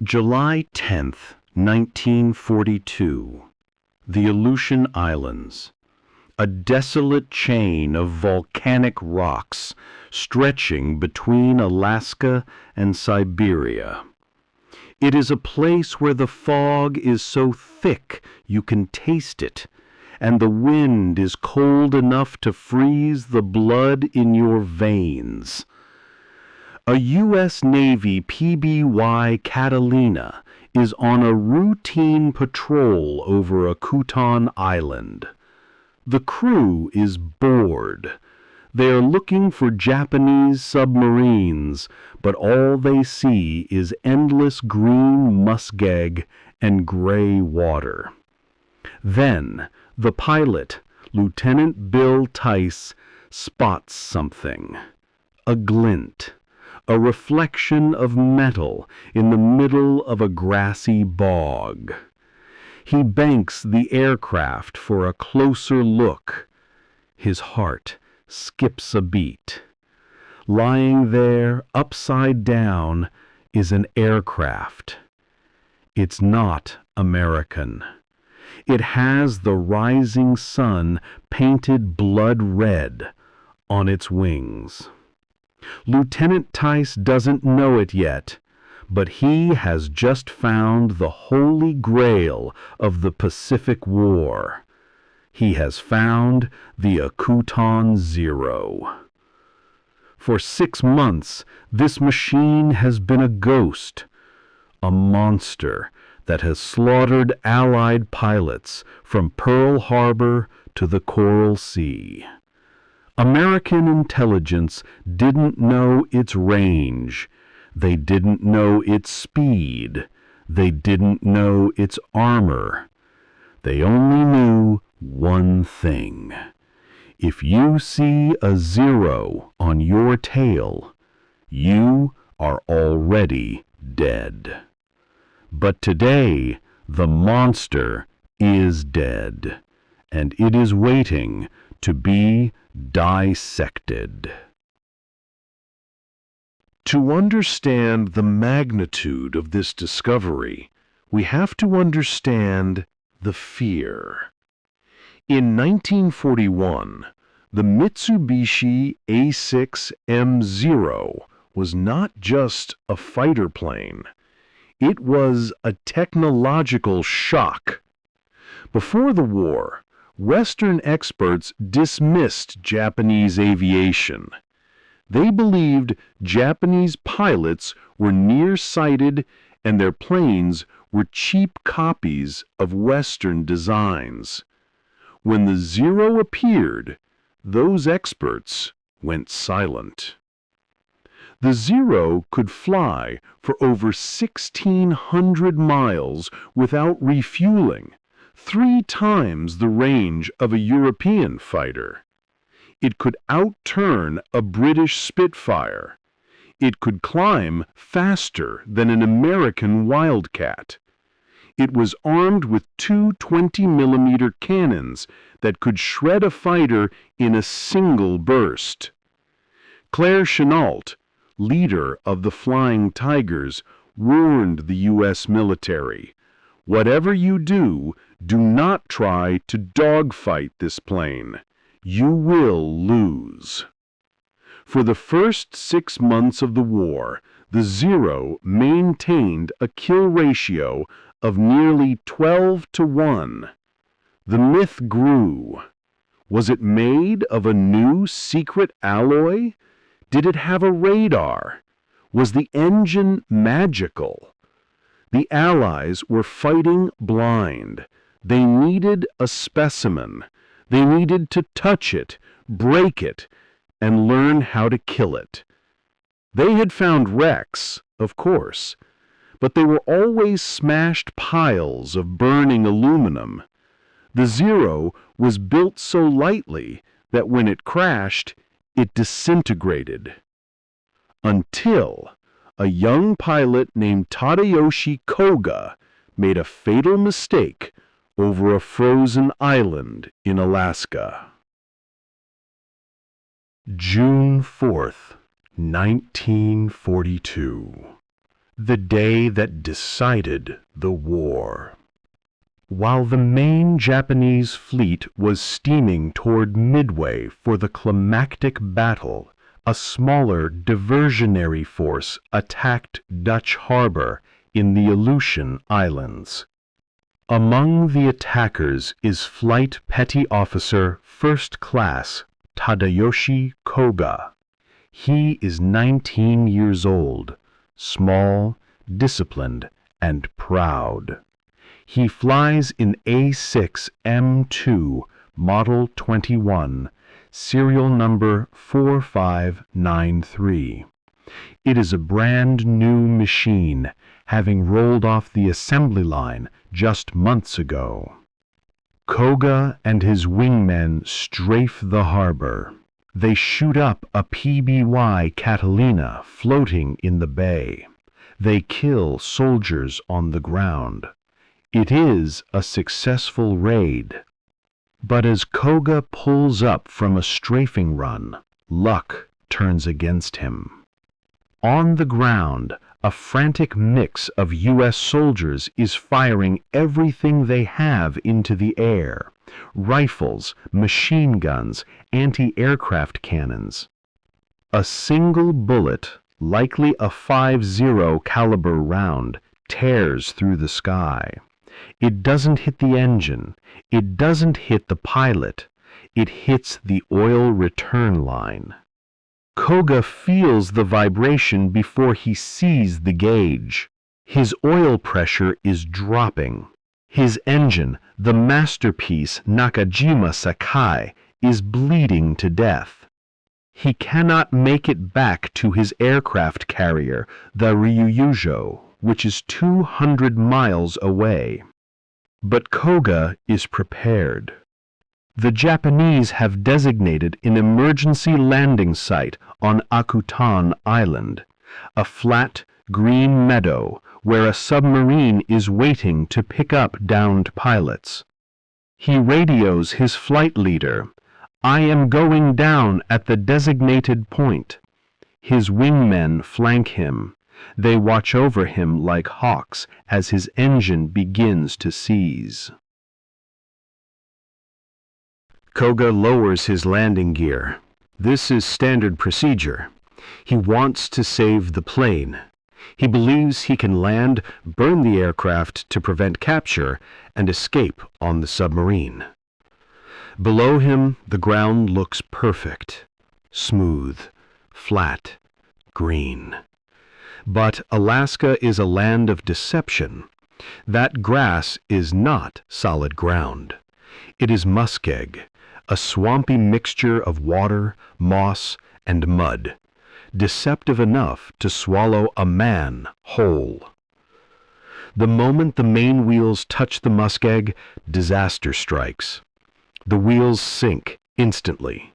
July 10th, 1942. The Aleutian Islands. A desolate chain of volcanic rocks stretching between Alaska and Siberia. It is a place where the fog is so thick you can taste it, and the wind is cold enough to freeze the blood in your veins. A U.S. Navy PBY Catalina is on a routine patrol over Akutan Island. The crew is bored. They are looking for Japanese submarines, but all they see is endless green muskeg and gray water. Then the pilot, Lieutenant Bill Tice, spots something. A glint. A reflection of metal in the middle of a grassy bog. He banks the aircraft for a closer look. His heart skips a beat. Lying there, upside down, is an aircraft. It's not American. It has the rising sun painted blood red on its wings. Lieutenant Tice doesn't know it yet, but he has just found the holy grail of the Pacific War. He has found the Akutan Zero. For 6 months, this machine has been a ghost, a monster that has slaughtered Allied pilots from Pearl Harbor to the Coral Sea. American intelligence didn't know its range. They didn't know its speed. They didn't know its armor. They only knew one thing. If you see a zero on your tail, you are already dead. But today, the monster is dead, and it is waiting to be dissected. To understand the magnitude of this discovery, we have to understand the fear. In 1941, the Mitsubishi A6M was not just a fighter plane. It was a technological shock. Before the war, Western experts dismissed Japanese aviation. They believed Japanese pilots were nearsighted and their planes were cheap copies of Western designs. When the Zero appeared, those experts went silent. The Zero could fly for over 1,600 miles without refueling, 3 times the range of a European fighter. It could outturn a British Spitfire. It could climb faster than an American Wildcat. It was armed with 2 20mm cannons that could shred a fighter in a single burst. Claire Chennault, leader of the Flying Tigers, warned the U.S. military, "Whatever you do, do not try to dogfight this plane. You will lose." For the first 6 months of the war, the Zero maintained a kill ratio of nearly 12-1. The myth grew. Was it made of a new secret alloy? Did it have a radar? Was the engine magical? The Allies were fighting blind. They needed a specimen. They needed to touch it, break it, and learn how to kill it. They had found wrecks, of course, but they were always smashed piles of burning aluminum. The Zero was built so lightly that when it crashed, it disintegrated. Until a young pilot named Tadayoshi Koga made a fatal mistake over a frozen island in Alaska. June 4th, 1942. The day that decided the war. While the main Japanese fleet was steaming toward Midway for the climactic battle, a smaller diversionary force attacked Dutch Harbor in the Aleutian Islands. Among the attackers is Flight Petty Officer First Class Tadayoshi Koga. He is 19 years old, small, disciplined, and proud. He flies in A6M2 Model 21, serial number 4593. It is a brand new machine, having rolled off the assembly line just months ago. Koga and his wingmen strafe the harbor. They shoot up a PBY Catalina floating in the bay. They kill soldiers on the ground. It is a successful raid. But as Koga pulls up from a strafing run, luck turns against him. On the ground, a frantic mix of U.S. soldiers is firing everything they have into the air: rifles, machine guns, anti-aircraft cannons. A single bullet, likely a .50 caliber round, tears through the sky. It doesn't hit the engine. It doesn't hit the pilot. It hits the oil return line. Koga feels the vibration before he sees the gauge. His oil pressure is dropping. His engine, the masterpiece Nakajima Sakai, is bleeding to death. He cannot make it back to his aircraft carrier, the Ryujo, which is 200 miles away. But Koga is prepared. The Japanese have designated an emergency landing site on Akutan Island, a flat, green meadow where a submarine is waiting to pick up downed pilots. He radios his flight leader, "I am going down at the designated point." His wingmen flank him. They watch over him like hawks as his engine begins to seize. Koga lowers his landing gear. This is standard procedure. He wants to save the plane. He believes he can land, burn the aircraft to prevent capture, and escape on the submarine. Below him, the ground looks perfect. Smooth, flat, green. But Alaska is a land of deception. That grass is not solid ground. It is muskeg, a swampy mixture of water, moss, and mud, deceptive enough to swallow a man whole. The moment the main wheels touch the muskeg, disaster strikes. The wheels sink instantly.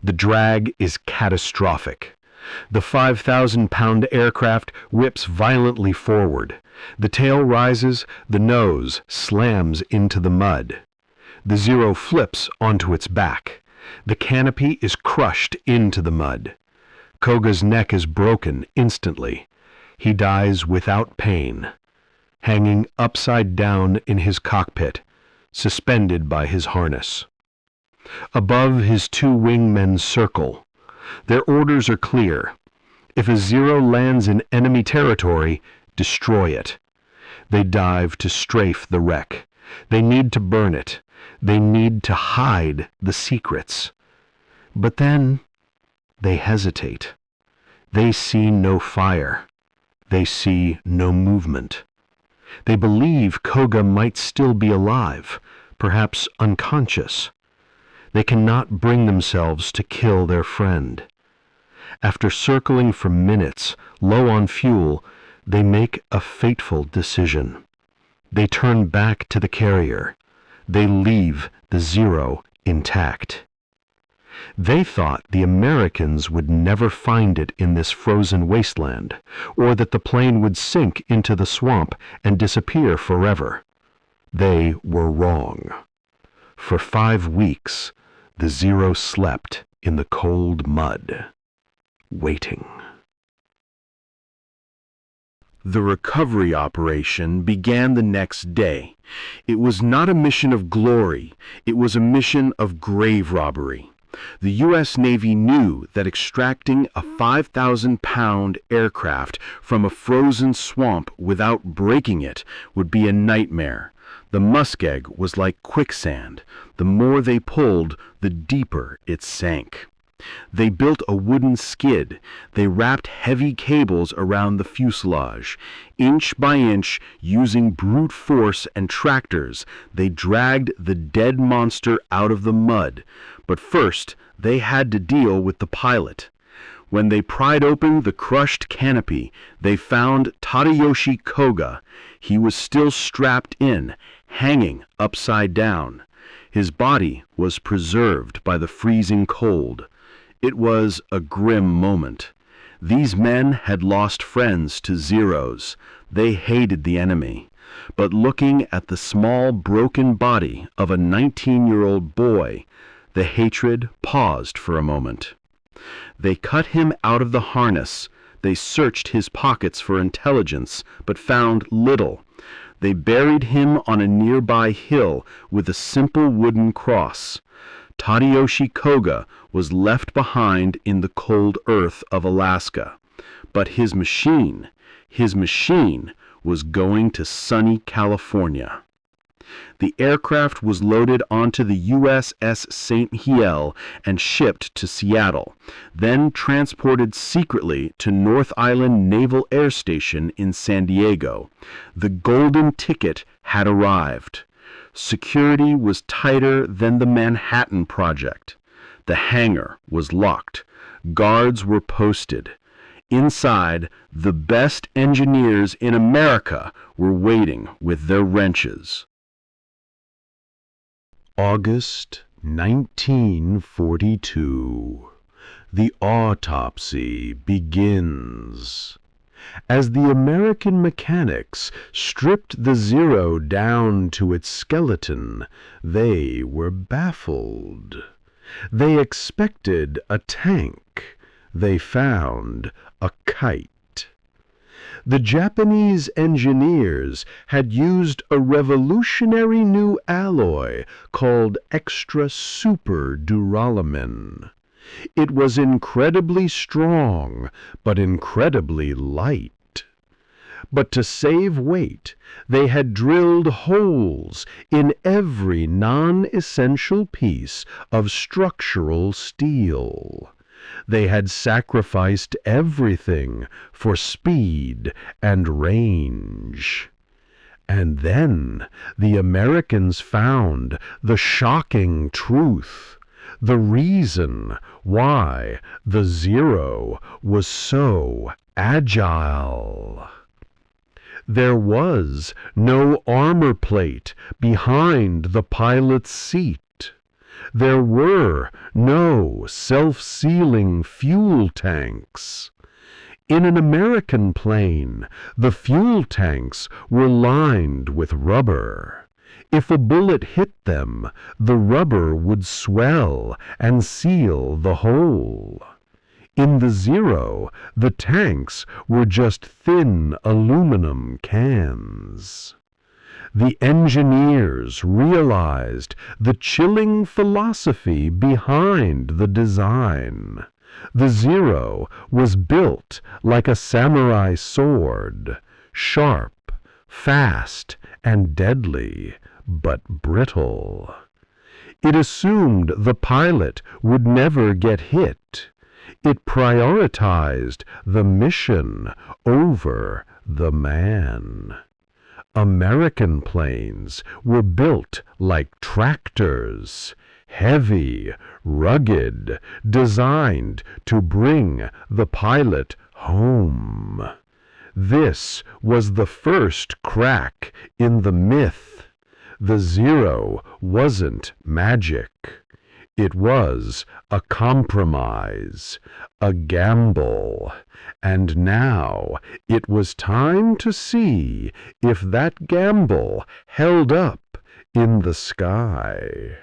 The drag is catastrophic. The 5,000-pound aircraft whips violently forward. The tail rises, the nose slams into the mud. The Zero flips onto its back. The canopy is crushed into the mud. Koga's neck is broken instantly. He dies without pain, hanging upside down in his cockpit, suspended by his harness. Above, his two wingmen circle. Their orders are clear. If a Zero lands in enemy territory, destroy it. They dive to strafe the wreck. They need to burn it. They need to hide the secrets. But then they hesitate. They see no fire. They see no movement. They believe Koga might still be alive, perhaps unconscious. They cannot bring themselves to kill their friend. After circling for minutes, low on fuel, they make a fateful decision. They turn back to the carrier. They leave the Zero intact. They thought the Americans would never find it in this frozen wasteland, or that the plane would sink into the swamp and disappear forever. They were wrong. For 5 weeks, the Zero slept in the cold mud, waiting. The recovery operation began the next day. It was not a mission of glory, it was a mission of grave robbery. The U.S. Navy knew that extracting a 5,000-pound aircraft from a frozen swamp without breaking it would be a nightmare. The muskeg was like quicksand. The more they pulled, the deeper it sank. They built a wooden skid. They wrapped heavy cables around the fuselage. Inch by inch, using brute force and tractors, they dragged the dead monster out of the mud. But first, they had to deal with the pilot. When they pried open the crushed canopy, they found Tadayoshi Koga. He was still strapped in, hanging upside down. His body was preserved by the freezing cold. It was a grim moment. These men had lost friends to Zeros. They hated the enemy. But looking at the small, broken body of a 19-year-old boy, the hatred paused for a moment. They cut him out of the harness. They searched his pockets for intelligence, but found little. They buried him on a nearby hill with a simple wooden cross. Tadayoshi Koga was left behind in the cold earth of Alaska. But his machine was going to sunny California. The aircraft was loaded onto the USS St. Hiel and shipped to Seattle, then transported secretly to North Island Naval Air Station in San Diego. The golden ticket had arrived. Security was tighter than the Manhattan Project. The hangar was locked. Guards were posted. Inside, the best engineers in America were waiting with their wrenches. August 1942. The autopsy begins. As the American mechanics stripped the Zero down to its skeleton, they were baffled. They expected a tank. They found a kite. The Japanese engineers had used a revolutionary new alloy called extra super duralumin. It was incredibly strong, but incredibly light. But to save weight, they had drilled holes in every non-essential piece of structural steel. They had sacrificed everything for speed and range. And then the Americans found the shocking truth, the reason why the Zero was so agile. There was no armor plate behind the pilot's seat. There were no self-sealing fuel tanks. In an American plane, the fuel tanks were lined with rubber. If a bullet hit them, the rubber would swell and seal the hole. In the Zero, the tanks were just thin aluminum cans. The engineers realized the chilling philosophy behind the design. The Zero was built like a samurai sword, sharp, fast, and deadly, but brittle. It assumed the pilot would never get hit. It prioritized the mission over the man. American planes were built like tractors, heavy, rugged, designed to bring the pilot home. This was the first crack in the myth. The Zero wasn't magic. It was a compromise, a gamble, and now it was time to see if that gamble held up in the sky.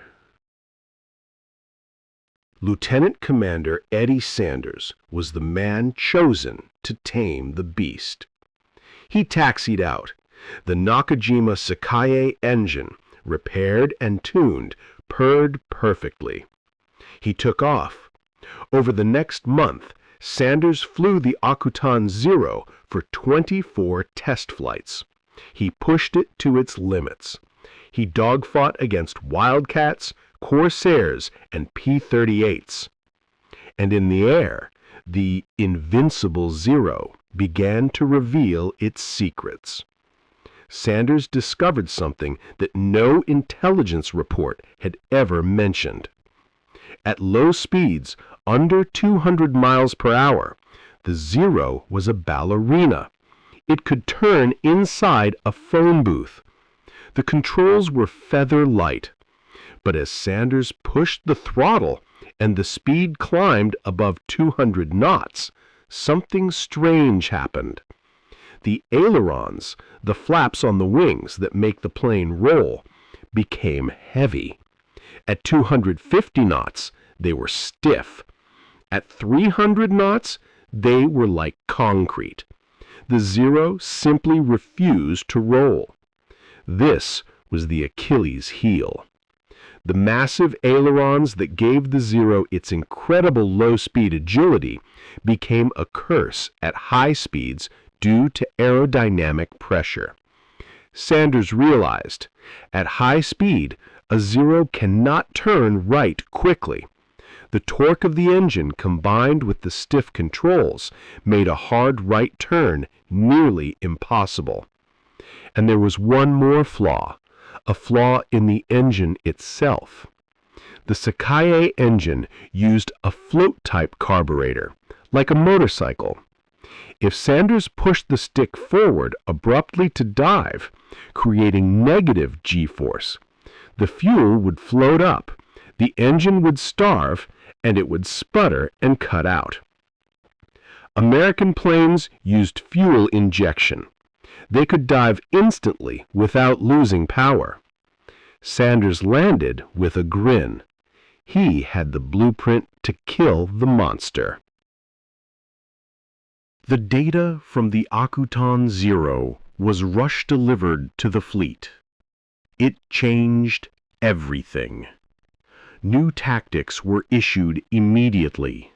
Lieutenant Commander Eddie Sanders was the man chosen to tame the beast. He taxied out. The Nakajima Sakae engine, repaired and tuned, purred perfectly. He took off. Over the next month, Sanders flew the Akutan Zero for 24 test flights. He pushed it to its limits. He dogfought against Wildcats, Corsairs, and P-38s. And in the air, the Invincible Zero began to reveal its secrets. Sanders discovered something that no intelligence report had ever mentioned. At low speeds, under 200 miles per hour, the Zero was a ballerina. It could turn inside a phone booth. The controls were feather light. But as Sanders pushed the throttle and the speed climbed above 200 knots, something strange happened. The ailerons, the flaps on the wings that make the plane roll, became heavy. At 250 knots, they were stiff. At 300 knots, they were like concrete. The Zero simply refused to roll. This was the Achilles heel. The massive ailerons that gave the Zero its incredible low-speed agility became a curse at high speeds due to aerodynamic pressure. Sanders realized, at high speed, a Zero cannot turn right quickly. The torque of the engine combined with the stiff controls made a hard right turn nearly impossible. And there was one more flaw, a flaw in the engine itself. The Sakae engine used a float-type carburetor, like a motorcycle. If Sanders pushed the stick forward abruptly to dive, creating negative G-force, the fuel would float up, the engine would starve, and it would sputter and cut out. American planes used fuel injection. They could dive instantly without losing power. Sanders landed with a grin. He had the blueprint to kill the monster. The data from the Akutan Zero was rush-delivered to the fleet. It changed everything. New tactics were issued immediately.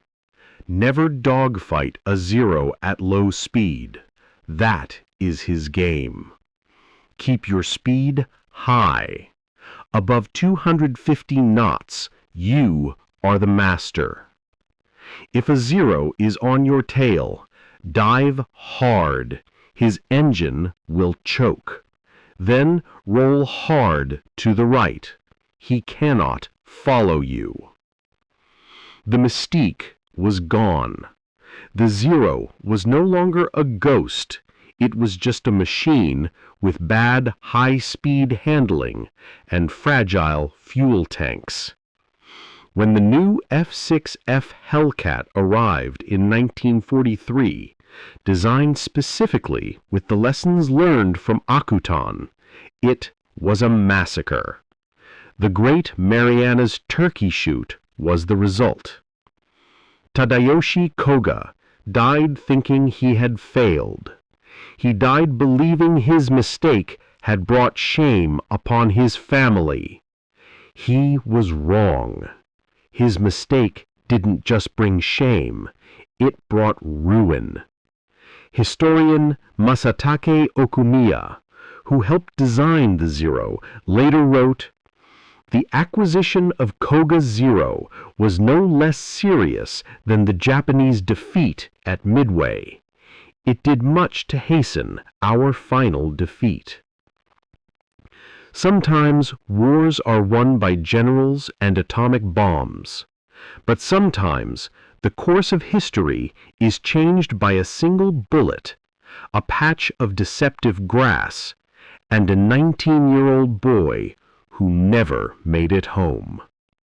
Never dogfight a Zero at low speed. That is his game. Keep your speed high. Above 250 knots, you are the master. If a Zero is on your tail, dive hard. His engine will choke. Then roll hard to the right. He cannot follow you. The mystique was gone. The Zero was no longer a ghost. It was just a machine with bad high-speed handling and fragile fuel tanks. When the new F-6F Hellcat arrived in 1943, designed specifically with the lessons learned from Akutan, it was a massacre. The Great Marianas Turkey Shoot was the result. Tadayoshi Koga died thinking he had failed. He died believing his mistake had brought shame upon his family. He was wrong. His mistake didn't just bring shame, it brought ruin. Historian Masatake Okumiya, who helped design the Zero, later wrote, "The acquisition of Koga Zero was no less serious than the Japanese defeat at Midway. It did much to hasten our final defeat." Sometimes wars are won by generals and atomic bombs, but sometimes the course of history is changed by a single bullet, a patch of deceptive grass, and a 19-year-old boy who never made it home.